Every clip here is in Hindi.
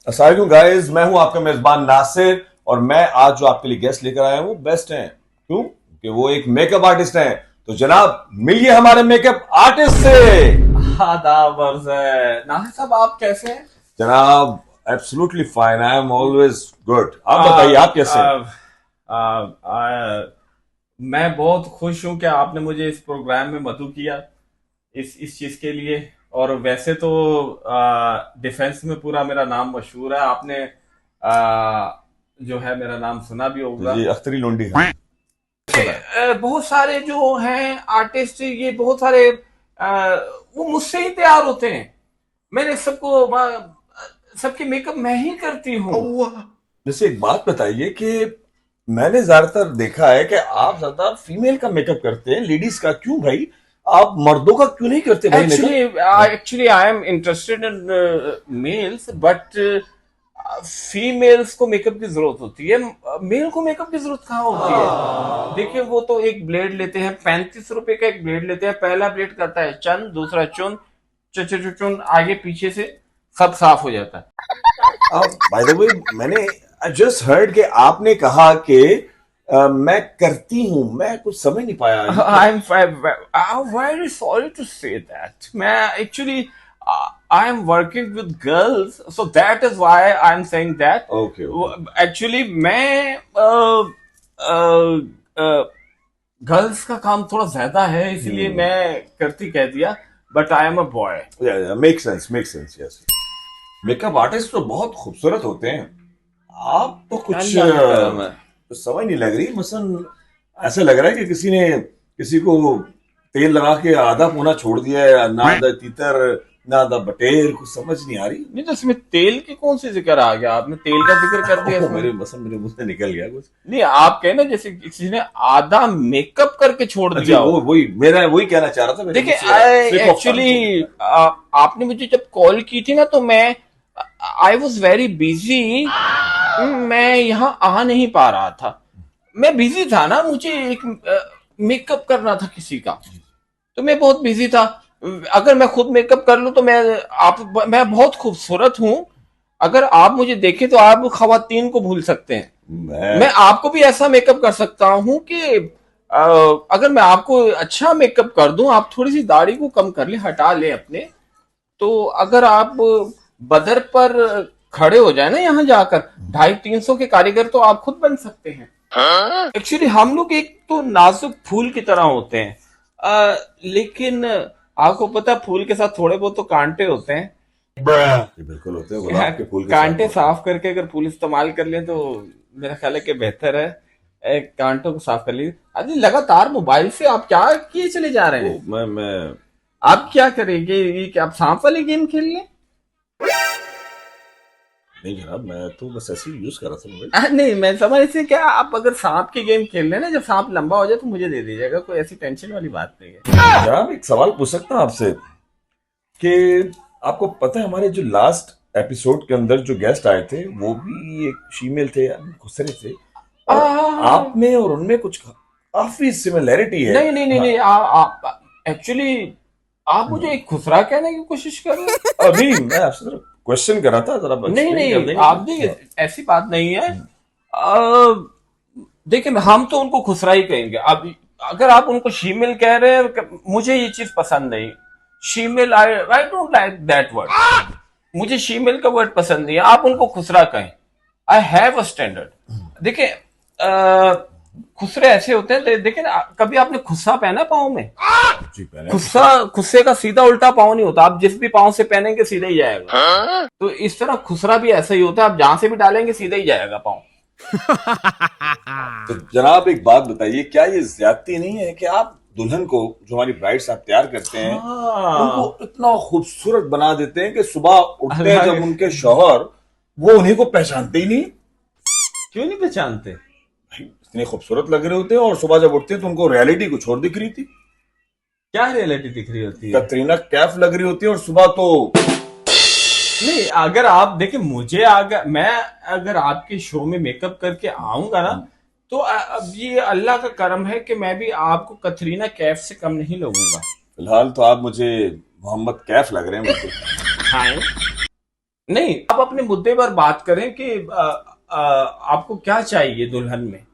अस्सलाम वालेकुम गाइस, मैं हूं आपका मेजबान नासिर और मैं आज जो आपके लिए गेस्ट लेकर आया हूं बेस्ट हैं। क्यों? कि वो एक मेकअप आर्टिस्ट हैं। तो जनाब मिलिए हमारे मेकअप आर्टिस्ट से। आदाब अर्ज़ है नासिर साहब, आप कैसे हैं? जनाब absolutely fine, I am always good. आप आ, बताइए आप कैसे हैं? आ, आ, आ, मैं बहुत खुश हूं कि आपने मुझे इस प्रोग्राम में मदऊ किया इस चीज के लिए। और वैसे तो डिफेंस में पूरा मेरा नाम मशहूर है। आपने जो है मेरा नाम सुना भी होगा। जी, अख्तरी लुंडी है, सुना है। बहुत सारे जो हैं आर्टिस्ट, ये बहुत सारे वो मुझसे ही तैयार होते हैं। मैंने सबके मेकअप मैं ही करती हूँ। जैसे एक बात बताइए कि मैंने ज्यादातर देखा है कि आप ज्यादा फीमेल का मेकअप करते हैं, लेडीज का क्यों भाई? आप मर्दों का क्यों नहीं करते भाई actually makeup? Actually I am interested in males, but females को मेकअप की जरूरत होती है। मेल को मेकअप की जरूरत कहाँ होती है? देखिए, वो तो एक ब्लेड लेते हैं, 35 रुपए का एक ब्लेड लेते हैं। पहला ब्लेड करता है चंद, दूसरा चुन, चुन आगे पीछे से सब साफ हो जाता है। बाय द वे, मैंने जस्ट हर्ड कि आपने कहा कि मैं करती हूं। मैं कुछ समझ नहीं पाया ये क्या? I'm very sorry to say that. मैं actually I am working with girls, so that is why I am saying that. Okay okay. Actually मैं गर्ल्स का काम थोड़ा ज्यादा है, इसलिए मैं करती कह दिया। But I am a boy. Make sense, make sense, yes. Makeup artist तो बहुत खूबसूरत होते हैं। आप तो कुछ अल्लाह का करम है। समझ नहीं लग रही। मसन ऐसा लग रहा है कि किसी ने किसी को तेल लगा के आधा पूना छोड़ दिया है, ना आधा तीतर ना आधा बटेर, कुछ समझ नहीं आ रही। नहीं तो इसमें तेल की कौन सी जिक्र आ गया? आपने तेल का जिक्र कर दिया इसमें। मेरे मुंह से निकल गया कुछ। नहीं, आप कहे ना जैसे किसी ने आधा मेकअप करके छोड़ जी, दिया हो। वो वही कहना चाह रहा था। मेरे देखिए, मुंह से slip of tongue हो एक्चुअली गया। आपने मुझे जब कॉल की थी ना, तो मैं आई वॉज वेरी बिजी। मैं यहाँ आ नहीं पा रहा था। मैं बिजी था ना, मुझे एक मेकअप करना था किसी का, तो मैं बहुत बिजी था। अगर मैं खुद मेकअप कर लूं तो मैं बहुत खूबसूरत हूं। अगर आप मुझे देखें तो आप खवातीन को भूल सकते हैं। मैं मैं आपको भी ऐसा मेकअप कर सकता हूं कि अगर मैं आपको अच्छा मेकअप कर दूं, आप थोड़ी सी दाढ़ी को कम कर ले, हटा ले अपने, तो अगर आप बदर पर खड़े हो जाए ना यहाँ जाकर, 250-300 के कारीगर तो आप खुद बन सकते हैं। एक्चुअली हम लोग एक तो नाजुक फूल की तरह होते हैं, लेकिन आपको पता है फूल के साथ थोड़े बहुत तो कांटे होते हैं। ये बिल्कुल होते हैं, गुलाब के फूल के साथ कांटे होते हैं। साफ करके अगर फूल इस्तेमाल कर लें तो मेरा ख्याल है कि बेहतर है। कांटों को साफ कर लीजिए। अभी लगातार मोबाइल से आप क्या किए चले जा रहे वो हैं? मैं आप क्या करेंगे? ये क्या आप सांप वाली गेम खेल लें? नहीं जनाब, मैं तो बस ऐसे ही यूज कर रहा था मोबाइल। नहीं, मैं समझ से क्या, आप अगर सांप की गेम खेल रहे हैं ना, जब सांप लंबा हो जाए तो मुझे दे दीजिएगा, कोई ऐसी टेंशन वाली बात नहीं है। जनाब एक सवाल पूछ सकता हूं आपसे कि आपको पता है हमारे जो लास्ट एपिसोड के अंदर जो गेस्ट आए थे वो भी एक फीमेल थे, खुसरे थे, आ, और आप में और उनमें कुछ काफी सिमिलैरिटी है। नहीं नहीं नहीं हाँ, नहीं, आप एक्चुअली आप मुझे एक खुसरा कहने की कोशिश कर रहे हैं। अभी मैं आपसे जरा क्वेश्चन कर रहा था, जरा नहीं एक्सप्लेन कर नहीं, देंगे आप तो। देखिए, ऐसी बात नहीं है। अ, देखिए, हम तो उनको खुसरा ही कहेंगे। अब अगर आप उनको शीमेल कह रहे हैं, मुझे ये चीज पसंद नहीं। Shemale, I don't like that word. मुझे शीमेल का वर्ड पसंद नहीं है, आप उनको खुसरा कहें। आई हैव अ स्टैंडर्ड। देखिए, खुसरे ऐसे होते हैं, देखिए ना, कभी आपने खुस्सा पहना पाँव में? जी पहले खुस्सा, खुस्से का सीधा उल्टा पाँव नहीं होता, आप जिस भी पाँव से पहनेंगे सीधा ही जाएगा। तो इस तरह खुसरा भी ऐसा ही होता है, आप जहां से भी डालेंगे सीधा ही जाएगा पाँव। तो जनाब एक बात बताइए, क्या ये ज्यादती नहीं है कि आप दुल्हन को, जो हमारी ब्राइड्स आप तैयार करते हैं, उनको हाँ, इतना खूबसूरत बना देते हैं कि सुबह उठते हैं अल्लाह, जब उनके शौहर, वो उन्हीं को पहचानते ही नहीं। क्यों नहीं पहचानते? भाई, इतने खूबसूरत लग रहे होते हैं और सुबह जब उठते हैं तो उनको रियलिटी कुछ और दिख रही थी। क्या रियलिटी दिख रही होती है? कतरीना कैफ लग रही होती है और सुबह तो नहीं, अगर आप देखिए, मुझे अगर मैं अगर आपके शो में मेकअप करके आऊंगा ना, तो अब ये अल्लाह का करम है कि मैं भी आपको कतरीना कैफ से कम नहीं लगूंगा। फिलहाल तो आप मुझे मोहम्मद कैफ लग रहे हैं बिल्कुल। हाँ, नहीं, आप अपने मुद्दे पर बात करें कि आपको क्या चाहिए दुल्हन में।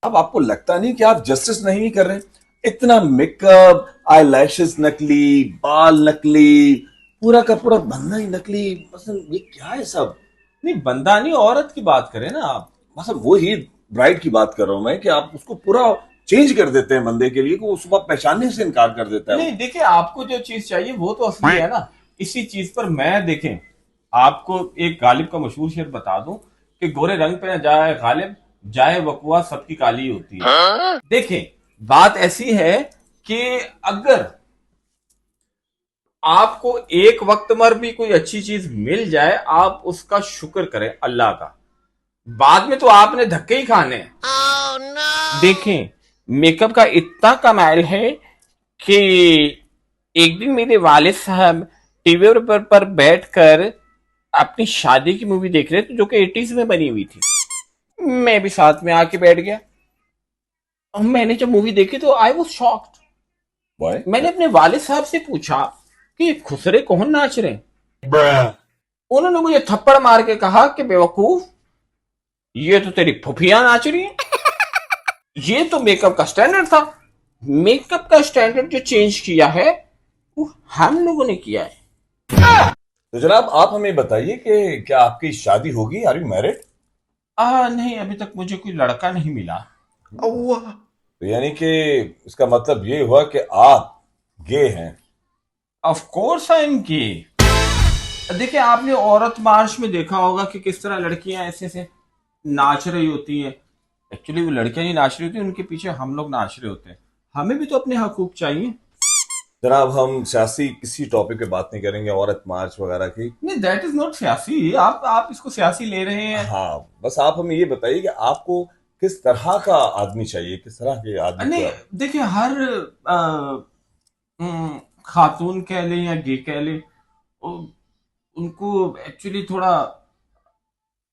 अब आपको लगता नहीं कि आप जस्टिस नहीं कर रहे? इतना मेकअप, आई लैशेस नकली, बाल नकली, पूरा का पूरा बंदा ही नकली, मतलब ये क्या है सब? नहीं, बंदा नहीं, औरत की बात करें ना आप। मतलब वो ही ब्राइड की बात कर रहा हूं मैं कि आप उसको पूरा चेंज कर देते हैं बंदे के लिए कि वो सुबह पहचानने से इनकार कर देता है वो। नहीं देखिए, आपको जो चीज चाहिए वो तो असली है ना। इसी चीज पर मैं देखें, आपको एक गालिब का मशहूर शेर बता दूं कि गोरे रंग पे न जाए गालिब, जाए वकवा सबकी काली होती है। देखें, बात ऐसी है कि अगर आपको एक वक्त पर भी कोई अच्छी चीज मिल जाए, आप उसका शुक्र करें अल्लाह का। बाद में तो आपने धक्के ही खाने हैं। oh, no! देखें, मेकअप का इतना कमाल है कि एक दिन मेरे वालिद साहब टीवी पर बैठकर अपनी शादी की मूवी देख रहे थे जो कि 80s में बनी हुई थी। मैं भी साथ में आके बैठ गया और मैंने जब मूवी देखी तो आई वाज शॉक्ड। Why? मैंने अपने वालिद साहब से पूछा कि खुसरे कौन नाच रहे हैं। उन्होंने मुझे थप्पड़ मार के कहा कि बेवकूफ, ये तो तेरी फुफिया नाच रही है। ये तो मेकअप का स्टैंडर्ड था। मेकअप का स्टैंडर्ड जो चेंज किया है वो हम लोगों ने किया है। तो जनाब आप हमें बताइए कि क्या आपकी शादी होगी? Are you married? नहीं, अभी तक मुझे कोई लड़का नहीं मिला। तो यानी कि इसका मतलब ये हुआ कि आप गे हैं। Of course I am gay. देखिए, आपने औरत मार्च में देखा होगा कि किस तरह लड़कियां ऐसे से नाच रही होती हैं। एक्चुअली वो लड़कियां नहीं नाच रही होती, उनके पीछे हम लोग नाच रहे होते हैं। हमें भी तो अपने हकूक चाहिए। जनाब हम सियासी किसी टॉपिक पे बात नहीं करेंगे, औरत मार्च वगैरह की। नहीं, दैट इज नॉट सियासी। आप इसको सियासी ले रहे हैं। हाँ, बस आप हमें ये बताइए कि आपको किस तरह का आदमी चाहिए, किस तरह के आदमी नहीं को आप। देखिए, हर खातून कह लें या गे कह लें, उनको एक्चुअली थोड़ा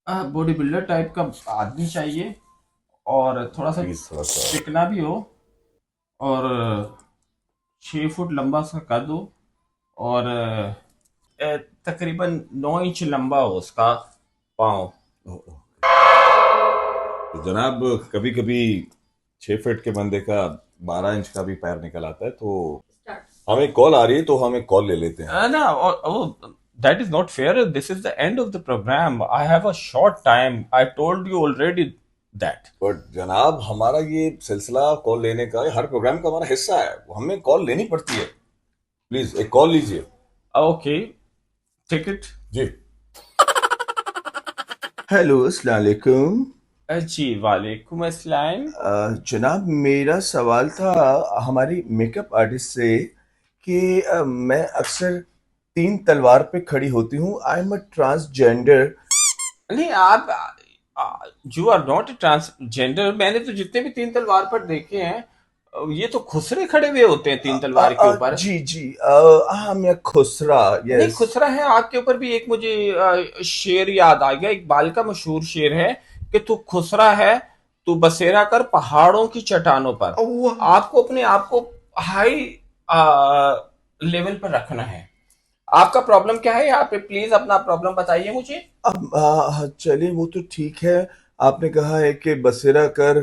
बॉडी बिल्डर टाइप का आदमी चाहिए और थोड़ा सा प्लीज थोड़ा सा। चिकना भी हो और 6 फुट लंबा सा कद हो और तकरीबन 9 इंच लंबा हो उसका पाँव। ओ, ओ। तो जनाब कभी कभी 6 फीट के बंदे का 12 इंच का भी पैर निकल आता है, तो हमें कॉल आ रही है तो हमें कॉल ले लेते हैं। ना, that is not fair. This is the end of the programme. I have a short time. I told you already that. But जनाब हमारा ये सिलसिला कॉल लेने का हर प्रोग्राम का हमारा हिस्सा है, हमें कॉल लेनी पड़ती है। प्लीज एक कॉल लीजिए। Okay, ticket. जी। हेलो, अस्सलाम वालेकुम। जी वालेकुम अस्सलाम। जनाब मेरा सवाल था हमारी मेकअप आर्टिस्ट से कि मैं अक्सर 3 तलवार पे खड़ी होती हूँ। I am a transgender. नहीं, आप यू आर नॉट ट्रांसजेंडर। मैंने तो जितने भी 3 तलवार पर देखे हैं, ये तो खुसरे खड़े हुए होते हैं 3 तलवार के ऊपर। जी जी, हाँ मैं खुसरा, नहीं, यस। खुसरा है आपके ऊपर भी। एक मुझे शेर याद आ गया, इकबाल का मशहूर शेर है कि तू खुसरा है, तू बसेरा कर पहाड़ों की चट्टानों पर। आपको अपने आप को हाई लेवल पर रखना है। आपका प्रॉब्लम क्या है? यहाँ पे प्लीज अपना प्रॉब्लम बताइए मुझे। अब चलिए वो तो ठीक है, आपने कहा है कि बसेरा कर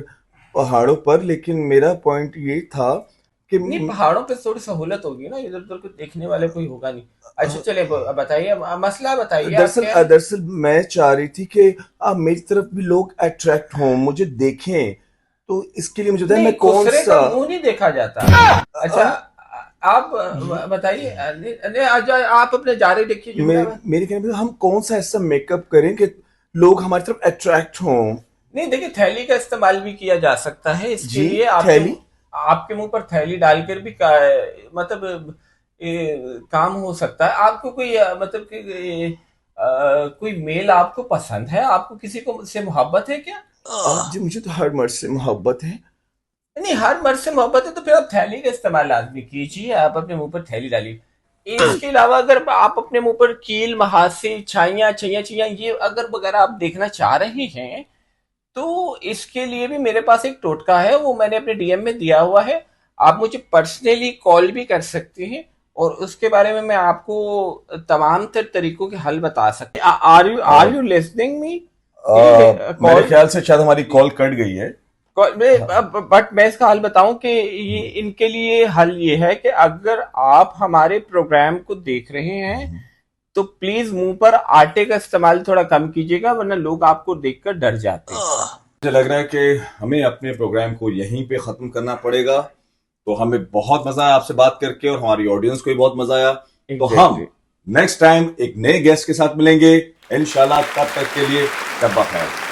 पहाड़ों पर, लेकिन मेरा पॉइंट ये था कि नहीं, पहाड़ों पे थोड़ी सहूलत होगी ना, इधर उधर कुछ देखने वाले कोई होगा नहीं। अच्छा चलिए, बताइए मसला बताइए आप दरअसल क्या है। दरअसल मैं चाह रही थी कि मेरी तरफ भी लोग अट्रैक्ट हों, मुझे देखें, तो इसके लिए मुझे बताएं नहीं, मैं कौन खुसरे सा। का मुंह नहीं देखा जाता। अच्छा, आप बताइए। नहीं, आप अपने जारी रखिए जुमला में। मेरे कहने में हम कौन सा ऐसा मेकअप करें कि लोग हमारी तरफ अट्रैक्ट हों। नहीं देखिए, थैली का इस्तेमाल भी किया जा सकता है इसके जी, लिए। थैली। आपके मुंह पर थैली डालकर भी मतलब काम हो सकता है। आपको कोई मतलब कि कोई मेल आपको पसंद है? आपको किसी को से मोहब्बत है क्या? जी मुझे तो हर मर्द से मोहब्बत है। नहीं, हर मर्द से मोहब्बत है तो फिर आप थैली का इस्तेमाल आदमी कीजिए। आप अपने मुंह पर थैली डालिए। इसके अलावा अगर आप अपने मुंह पर कील, महासे, छाइयां छैया छैया ये अगर वगैरह आप देखना चाह रहे हैं, तो इसके लिए भी मेरे पास एक टोटका है, वो मैंने अपने डीएम में दिया हुआ है। आप मुझे पर्सनली कॉल भी कर सकते हैं और उसके बारे में मैं आपको तमाम तर तरीकों के हल बता सकता। Are you listening me? मेरे ख्याल से शायद हमारी कॉल कट गई है। बट मैं इसका हल बताऊं कि ये इनके लिए हल ये है कि अगर आप हमारे प्रोग्राम को देख रहे हैं तो प्लीज मुंह पर आटे का इस्तेमाल थोड़ा कम कीजिएगा, वरना लोग आपको देखकर डर जाते हैं। मुझे लग रहा है कि हमें अपने प्रोग्राम को यहीं पे खत्म करना पड़ेगा। तो हमें बहुत मजा आया आपसे बात करके और हमारी ऑडियंस को भी बहुत मजा आया। तो हम नेक्स्ट टाइम एक नए गेस्ट के साथ मिलेंगे इंशाल्लाह। तब तक के लिए शब बखैर।